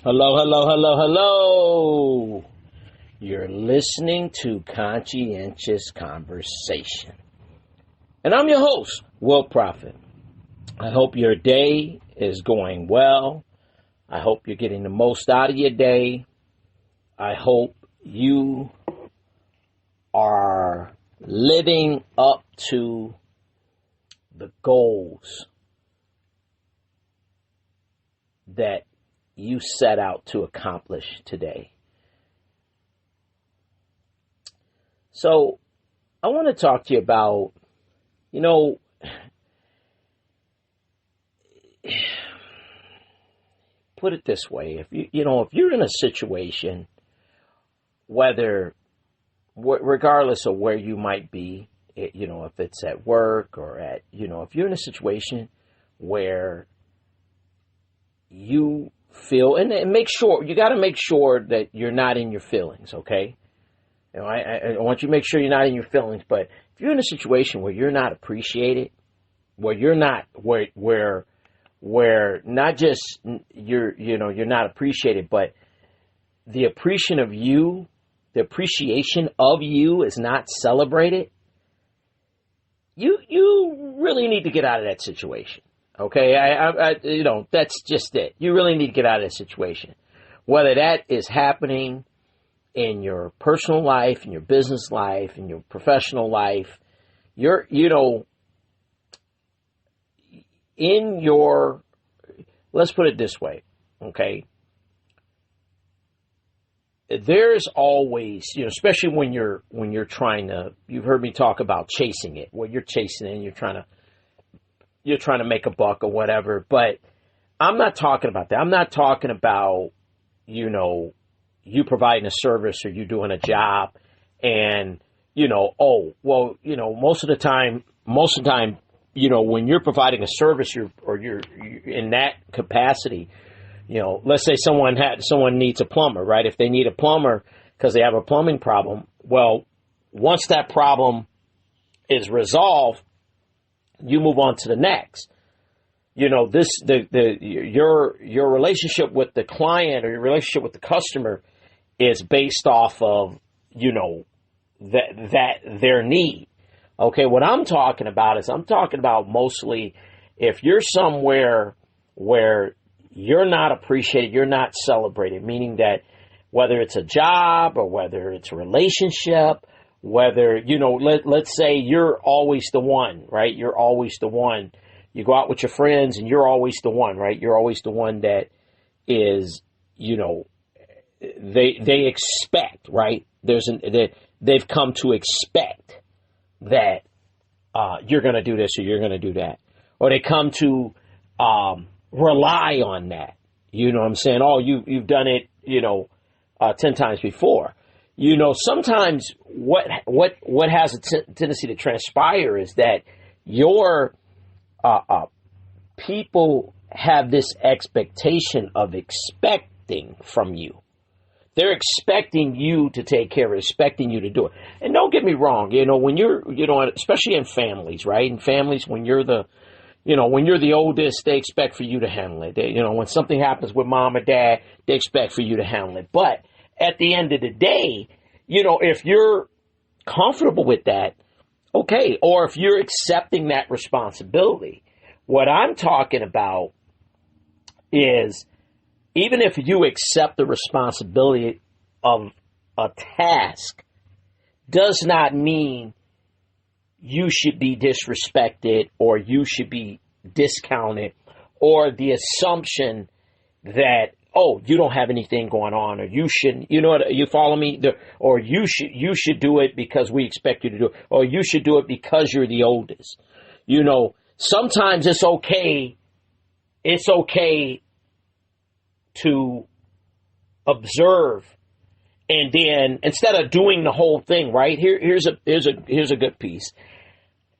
Hello, hello, hello, hello. You're listening to Conscientious Conversation. And I'm your host, Will Prophet. I hope your day is going well. I hope you're getting the most out of your day. I hope you are living up to the goals that you set out to accomplish today. So I want to talk to you about, put it this way. If if you're in a situation, regardless of where you might be, if it's at work or if you're in a situation where you feel, and you got to make sure that you're not in your feelings, okay? I want you to make sure you're not in your feelings, but if you're in a situation where you're not appreciated, where not just you're not appreciated, but the appreciation of you is not celebrated, you really need to get out of that situation. Okay, that's just it. You really need to get out of that situation. Whether that is happening in your personal life, in your business life, in your professional life, let's put it this way, okay? There's always, especially when you're trying to, you've heard me talk about chasing it, where you're chasing it and you're trying to make a buck or whatever, but I'm not talking about that. I'm not talking about, you providing a service or you doing a job and, most of the time, when you're providing a service or you're in that capacity, let's say someone needs a plumber, right? If they need a plumber because they have a plumbing problem, well, once that problem is resolved, you move on to the next. Your relationship with the client or your relationship with the customer is based off of, that their need. Okay, what I'm talking about is mostly if you're somewhere where you're not appreciated, you're not celebrated, meaning that whether it's a job or whether it's a relationship, whether, let's say you're always the one, right? You're always the one. You go out with your friends and you're always the one, right? You're always the one that is, they expect, right? They've come to expect that you're going to do this or you're going to do that. Or they come to rely on that. You know what I'm saying? Oh, you've done it, 10 times before. Sometimes what has a tendency to transpire is that your people have this expectation of expecting from you. They're expecting you to take care of it, expecting you to do it. And don't get me wrong, when you're, especially in families, right? In families, when you're the oldest, they expect for you to handle it. When something happens with mom or dad, they expect for you to handle it. But at the end of the day, if you're comfortable with that, okay, or if you're accepting that responsibility, what I'm talking about is even if you accept the responsibility of a task, does not mean you should be disrespected or you should be discounted, or the assumption that, oh, you don't have anything going on, or you shouldn't, you follow me? Or you should do it because we expect you to do it, or you should do it because you're the oldest. Sometimes it's okay to observe, and then instead of doing the whole thing, right? Here's a good piece.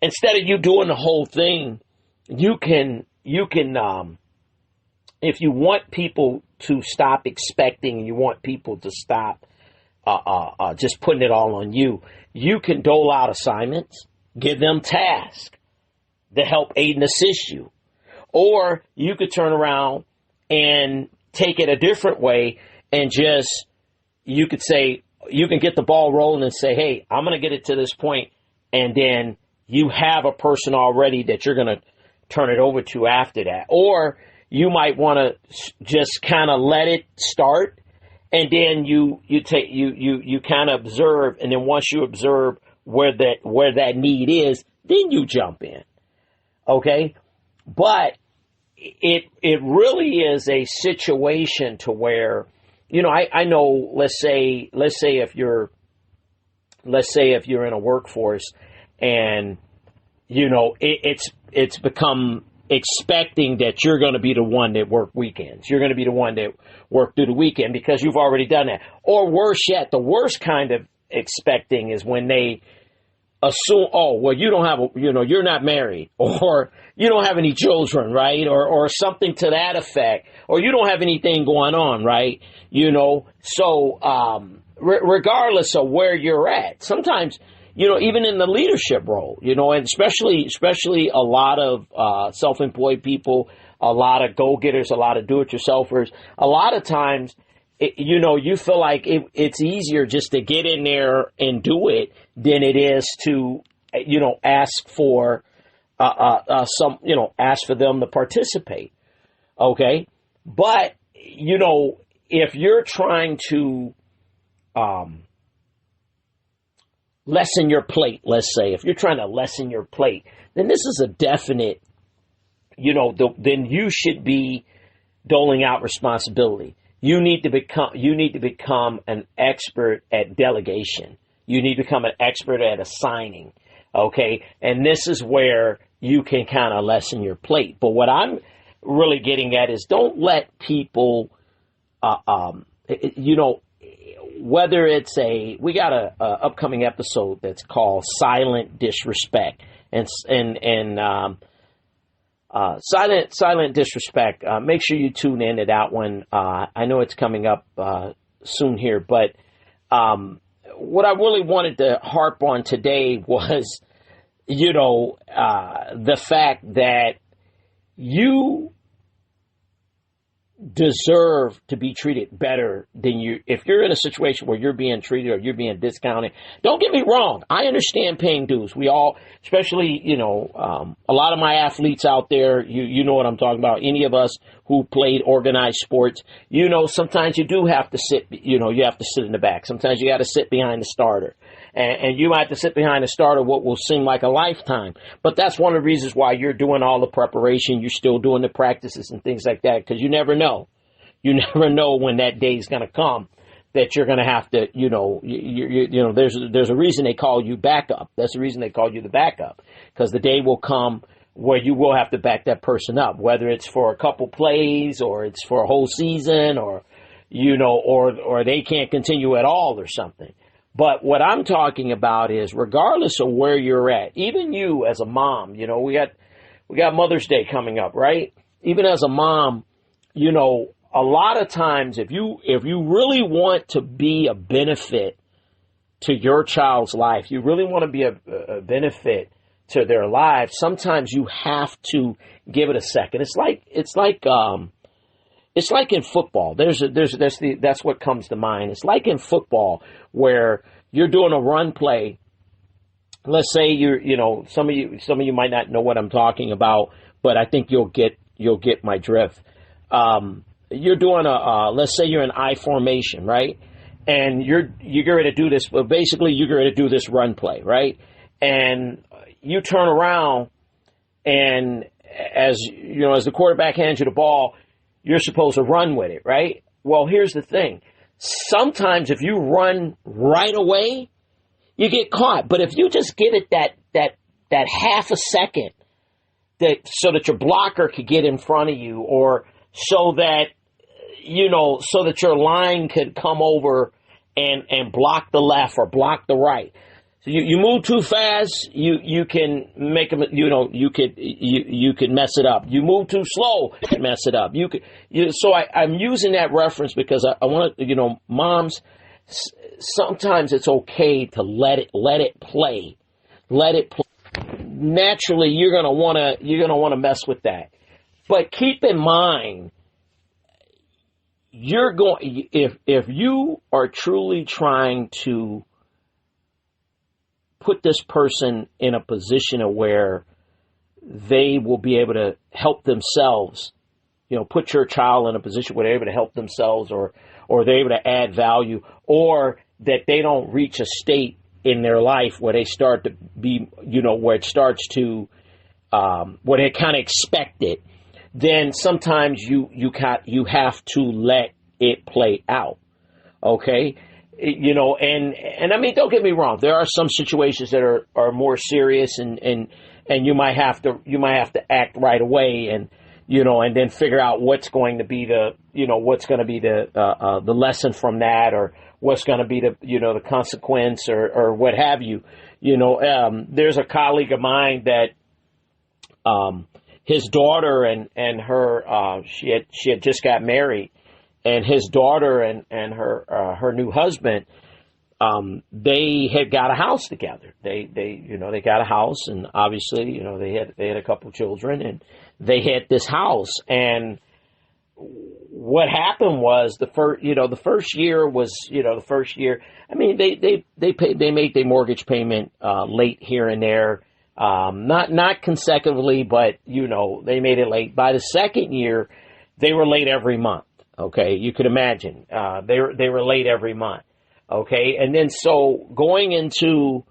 Instead of you doing the whole thing, you can if you want people to stop expecting and you want people to stop just putting it all on you, you can dole out assignments, give them tasks to help aid and assist you. Or you could turn around and take it a different way and just, you could say, you can get the ball rolling and say, hey, I'm going to get it to this point, and then you have a person already that you're going to turn it over to after that. Or you might want to just kind of let it start, and then you kind of observe, and then once you observe where that need is, then you jump in. Okay? But it really is a situation to where, you know, I know, let's say if you're in a workforce and, you know, it's become expecting that you're going to be the one that work weekends. You're going to be the one that work through the weekend because you've already done that. Or worse yet, the worst kind of expecting is when they assume, oh, well, you don't have, you're not married, or you don't have any children, right? Or something to that effect, or you don't have anything going on, right? You know, so regardless of where you're at, sometimes, you know, even in the leadership role, you know, and especially a lot of self-employed people, a lot of go-getters, a lot of do-it-yourselfers, a lot of times, you know, you feel like it's easier just to get in there and do it than it is to, you know, ask for ask for them to participate. Okay. But, you know, if you're trying to lessen your plate, let's say, if you're trying to lessen your plate, then this is a definite, you know, then you should be doling out responsibility. You need to become an expert at delegation. You need to become an expert at assigning. Okay. And this is where you can kind of lessen your plate. But what I'm really getting at is, don't let people, you know, whether it's we got a upcoming episode that's called Silent Disrespect, and silent disrespect. Make sure you tune in to that one. I know it's coming up soon here, but what I really wanted to harp on today was, you know, the fact that you deserve to be treated better than you. If you're in a situation where you're being treated or you're being discounted, don't get me wrong. I understand paying dues. We all, especially, you know, a lot of my athletes out there, you know what I'm talking about. Any of us who played organized sports, you know, sometimes you do have to sit, you know, you have to sit in the back. Sometimes you got to sit behind the starter. And you might have to sit behind the starter what will seem like a lifetime. But that's one of the reasons why you're doing all the preparation. You're still doing the practices and things like that, because you never know. You never know when that day is going to come that you're going to have to, you know, you know, there's a reason they call you backup. That's the reason they call you the backup, because the day will come where you will have to back that person up, whether it's for a couple plays or it's for a whole season, or, you know, or they can't continue at all or something. But what I'm talking about is, regardless of where you're at, even you as a mom, you know, we got Mother's Day coming up, right? Even as a mom, you know, a lot of times if you really want to be a benefit to your child's life, you really want to be a benefit to their lives, sometimes you have to give it a second. It's like in football. That's what comes to mind. It's like in football where you're doing a run play. Let's say you know, some of you might not know what I'm talking about, but I think you'll get my drift. You're doing let's say you're in I formation, right? And you're going to do this, but basically you're going to do this run play, right? And you turn around, and as you know, as the quarterback hands you the ball, you're supposed to run with it, right? Well, here's the thing. Sometimes if you run right away, you get caught. But if you just give it that half a second, so that your blocker could get in front of you, or so that, you know, so that your line could come over and block the left or block the right. So you move too fast, you can make them, you know, you could mess it up. You move too slow, you can mess it up. So I'm using that reference because I want to, you know, moms, sometimes it's okay to let it play. Let it play. Naturally, you're going to want to mess with that. But keep in mind, you're going, if you are truly trying to put this person in a position of where they will be able to help themselves, put your child in a position where they're able to help themselves, or they're able to add value, or that they don't reach a state in their life where they start to be, where it starts to, where they kind of expect it, then sometimes you have to let it play out. Okay. And I mean, don't get me wrong. There are some situations that are more serious, and you might have to act right away, and then figure out what's going to be the lesson from that, or what's going to be the consequence, or what have you. There's a colleague of mine that, his daughter and her, she had just got married, and his daughter and her new husband, they had got a house together. They got a house, and obviously, they had a couple children, and they had this house. And what happened was the first year was, the first year, I mean, they made their mortgage payment, late here and there. Not consecutively, but, they made it late. By the second year, they were late every month. Okay. You could imagine, they were late every month. Okay. And then, so going into,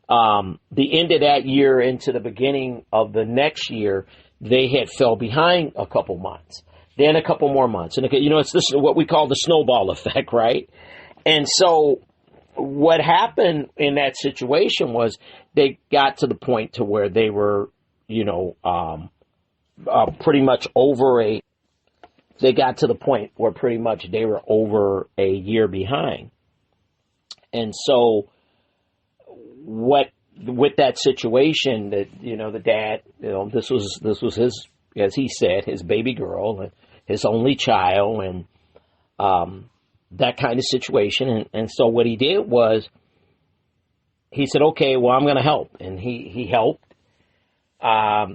the end of that year into the beginning of the next year, they had fell behind a couple months, then a couple more months. And, it's this, what we call the snowball effect, right? And so what happened in that situation was they got to the point to where they were, pretty much they got to the point where pretty much they were over a year behind. And so with that situation, that, the dad, this was his, as he said, his baby girl and his only child, and, that kind of situation. And so what he did was he said, okay, well, I'm going to help. And he helped. I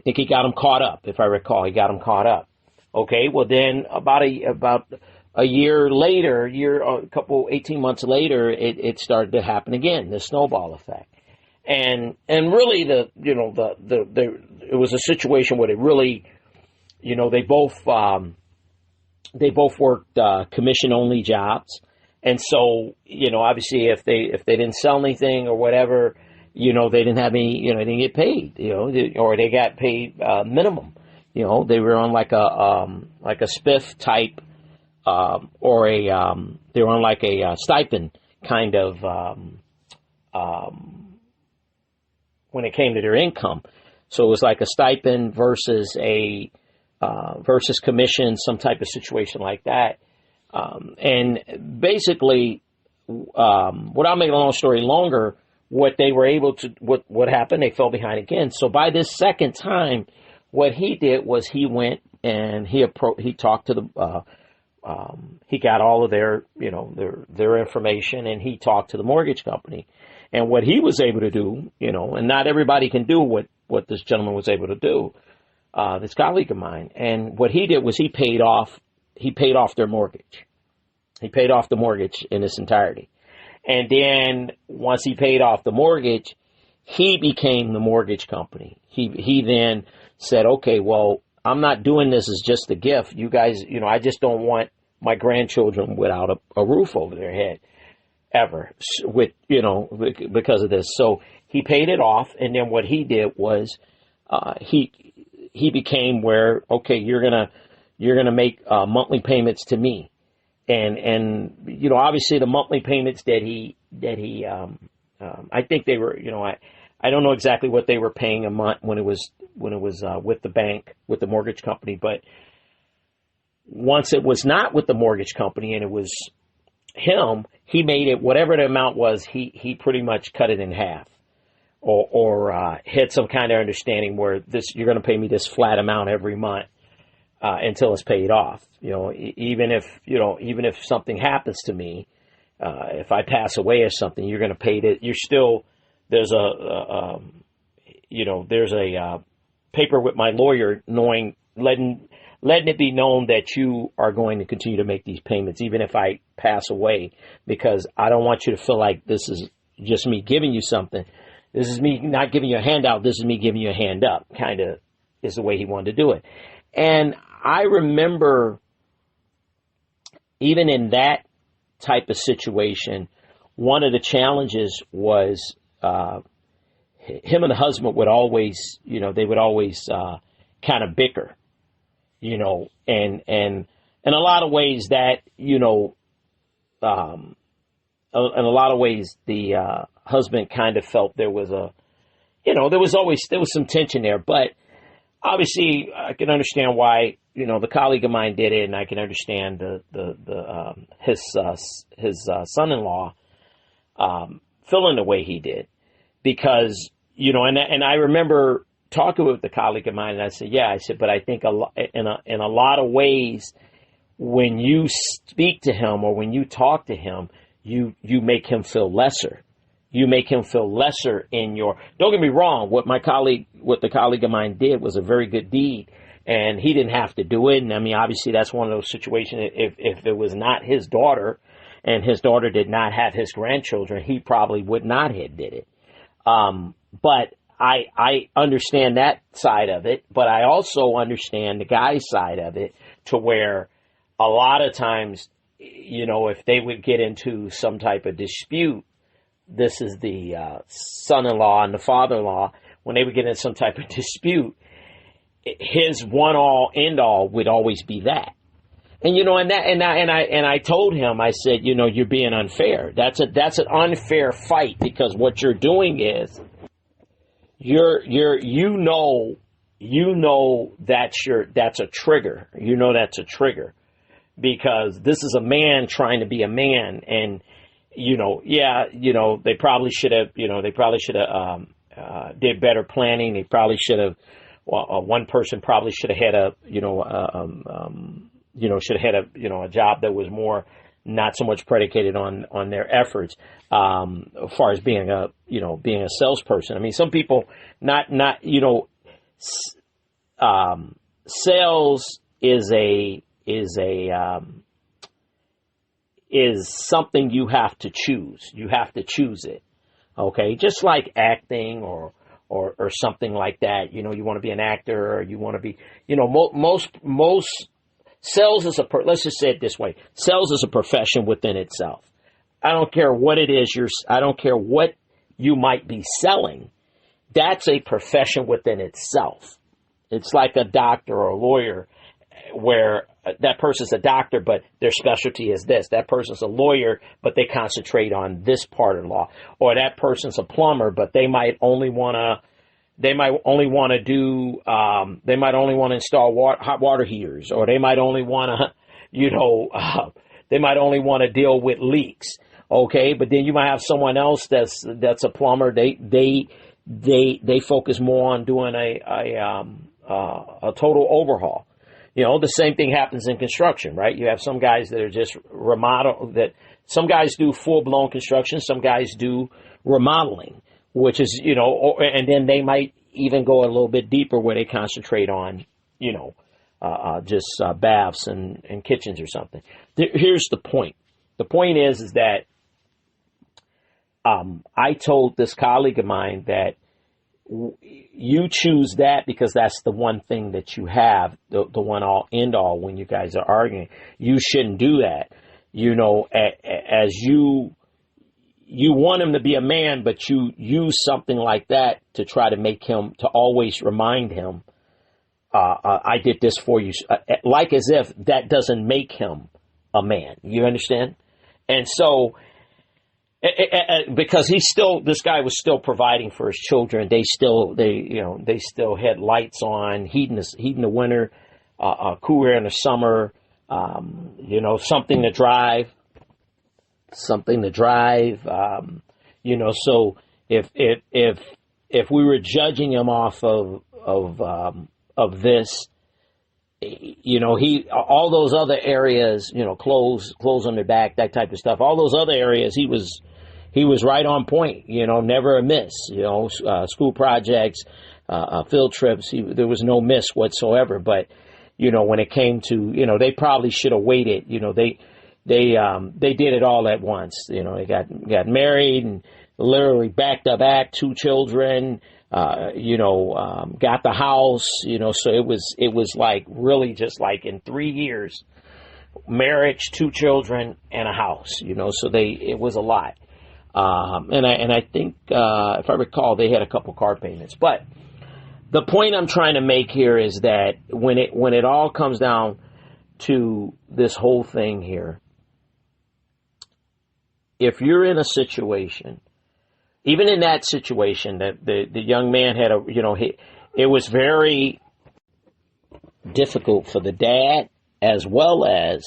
think he got him caught up. If I recall, he got him caught up. Okay. Well, then about a year later, 18 months later, it started to happen again, the snowball effect. And really it was a situation where they really, they both worked, commission only jobs. And so, obviously if they didn't sell anything or whatever, they didn't have any, they didn't get paid, or they got paid, minimum. They were on like a spiff type, or they were on like a stipend kind of, when it came to their income. So it was like a stipend versus versus commission, some type of situation like that. And basically, without making a long story longer, what they were able to, what happened, they fell behind again. So by this second time, what he did was he went and he talked to the, he got all of their, their information, and he talked to the mortgage company. And what he was able to do, and not everybody can do what this gentleman was able to do, this colleague of mine. And what he did was he paid off their mortgage. He paid off the mortgage in its entirety. And then once he paid off the mortgage, he became the mortgage company. He then said, okay, well, I'm not doing this as just a gift. You guys, I just don't want my grandchildren without a roof over their head ever, because of this. So he paid it off. And then what he did was, he became where, okay, you're going to make monthly payments to me. And obviously the monthly payments that he I think they were, I don't know exactly what they were paying a month when it was with the bank, with the mortgage company. But once it was not with the mortgage company and it was him, he made it, whatever the amount was, he pretty much cut it in half, or had some kind of understanding where you're going to pay me this flat amount every month until it's paid off. Even if something happens to me, if I pass away or something, you're going to pay it. You're still, there's a paper with my lawyer letting letting it be known that you are going to continue to make these payments, even if I pass away, because I don't want you to feel like this is just me giving you something. This is me not giving you a handout. This is me giving you a hand up, kind of is the way he wanted to do it. And I remember even in that type of situation, one of the challenges was him and the husband would always, they would always kind of bicker, and in a lot of ways that, in a lot of ways the husband kind of felt there was there was some tension there, but obviously I can understand why, the colleague of mine did it, and I can understand his son-in-law feeling the way he did, because, and I remember talking with the colleague of mine, and I said, but I think in a lot of ways, when you speak to him or when you talk to him, you make him feel lesser. You make him feel lesser in your, don't get me wrong, what the colleague of mine did was a very good deed, and he didn't have to do it. And I mean, obviously that's one of those situations, if it was not his daughter and his daughter did not have his grandchildren, he probably would not have did it. But I understand that side of it, but I also understand the guy's side of it, to where a lot of times, if they would get into some type of dispute, this is the son-in-law and the father-in-law, when they would get into some type of dispute, his one-all, end-all would always be that. And, and I told him, I said, you're being unfair. That's an unfair fight, because what you're doing is that's a trigger. That's a trigger, because this is a man trying to be a man, and they probably should have did better planning. They probably should have. One person probably should have had a job that was more, not so much predicated on their efforts, as far as being a salesperson. I mean, some people sales is something you have to choose. You have to choose it. Okay. Just like acting or something like that. You want to be an actor, or you want to be, most sales is let's just say it this way. Sales is a profession within itself. I don't care what it is I don't care what you might be selling. That's a profession within itself. It's like a doctor or a lawyer, where that person's a doctor, but their specialty is this. That person's a lawyer, but they concentrate on this part of the law. Or that person's a plumber, but they might only want to install hot water heaters, or they might only want to, they might only want to deal with leaks. Okay. But then you might have someone else that's a plumber. They focus more on doing a total overhaul. The same thing happens in construction, right? You have some guys that are just some guys do full-blown construction, some guys do remodeling, which is, and then they might even go a little bit deeper, where they concentrate on, just baths and kitchens or something. Here's the point. The point is that I told this colleague of mine that you choose that because that's the one thing that you have, the one all end all when you guys are arguing. You shouldn't do that. As you want him to be a man, but you use something like that to try to make him, to always remind him, I did this for you, like as if that doesn't make him a man. You understand? And so, because this guy was still providing for his children. They still had lights on, heating the winter, cool air in the summer, something to drive. So if we were judging him off of this, all those other areas, clothes on their back, that type of stuff, all those other areas, he was right on point, never a miss, school projects, field trips. There was no miss whatsoever. But, when it came to, they probably should have waited. They did it all at once. They got married and literally back to back, 2 children, got the house, so it was like really just like in 3 years, marriage, 2 children and a house, so it was a lot. And I think, if I recall, they had a couple car payments, but the point I'm trying to make here is that when it all comes down to this whole thing here, if you're in a situation, even in that situation that the young man had it was very difficult for the dad as well as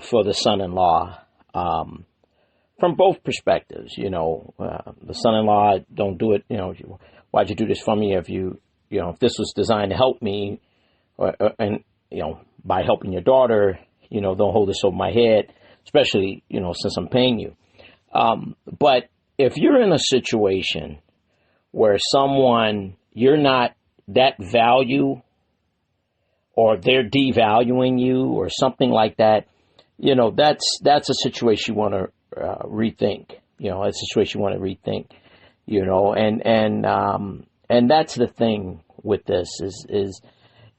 for the son-in-law, from both perspectives. The son-in-law, don't do it. Why'd you do this for me? If this was designed to help me, and by helping your daughter, don't hold this over my head, especially since I'm paying you. But if you're in a situation where someone, you're not that value, or they're devaluing you or something like that, that's a situation you want to rethink. A situation you want to rethink. And that's the thing with this is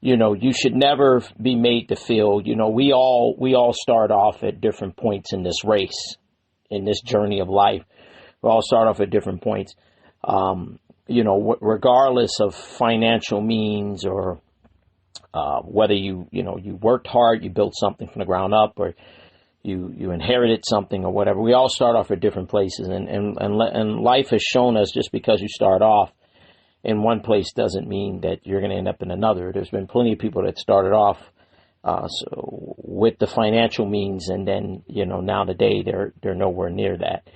you should never be made to feel. We all start off at different points in this race, in this journey of life. We all start off at different points. Regardless of financial means or whether you worked hard, you built something from the ground up, or you inherited something or whatever. We all start off at different places, and life has shown us just because you start off in one place doesn't mean that you're going to end up in another. There's been plenty of people that started off with the financial means, and then now today they're nowhere near that.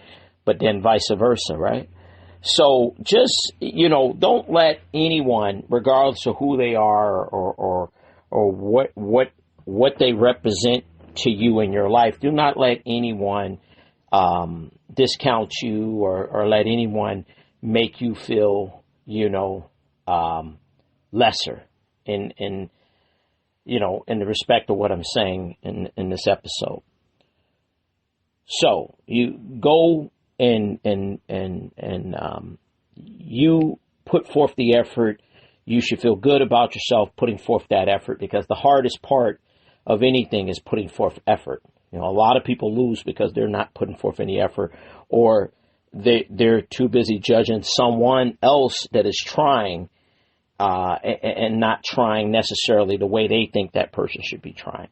But then vice versa, right? So just don't let anyone, regardless of who they are or what they represent to you in your life, do not let anyone discount you or let anyone make you feel lesser in the respect of what I'm saying in this episode. So you go and you put forth the effort. You should feel good about yourself putting forth that effort, because the hardest part of anything is putting forth effort. A lot of people lose because they're not putting forth any effort, or they're too busy judging someone else that is trying and not trying necessarily the way they think that person should be trying.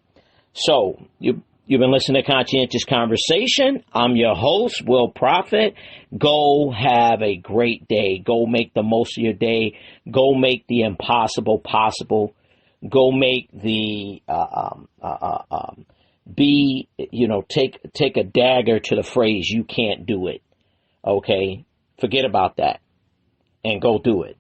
So you've been listening to Conscientious Conversation. I'm your host, Will Prophet. Go have a great day. Go make the most of your day. Go make the impossible possible. Go make the take a dagger to the phrase "you can't do it." Okay, forget about that and go do it.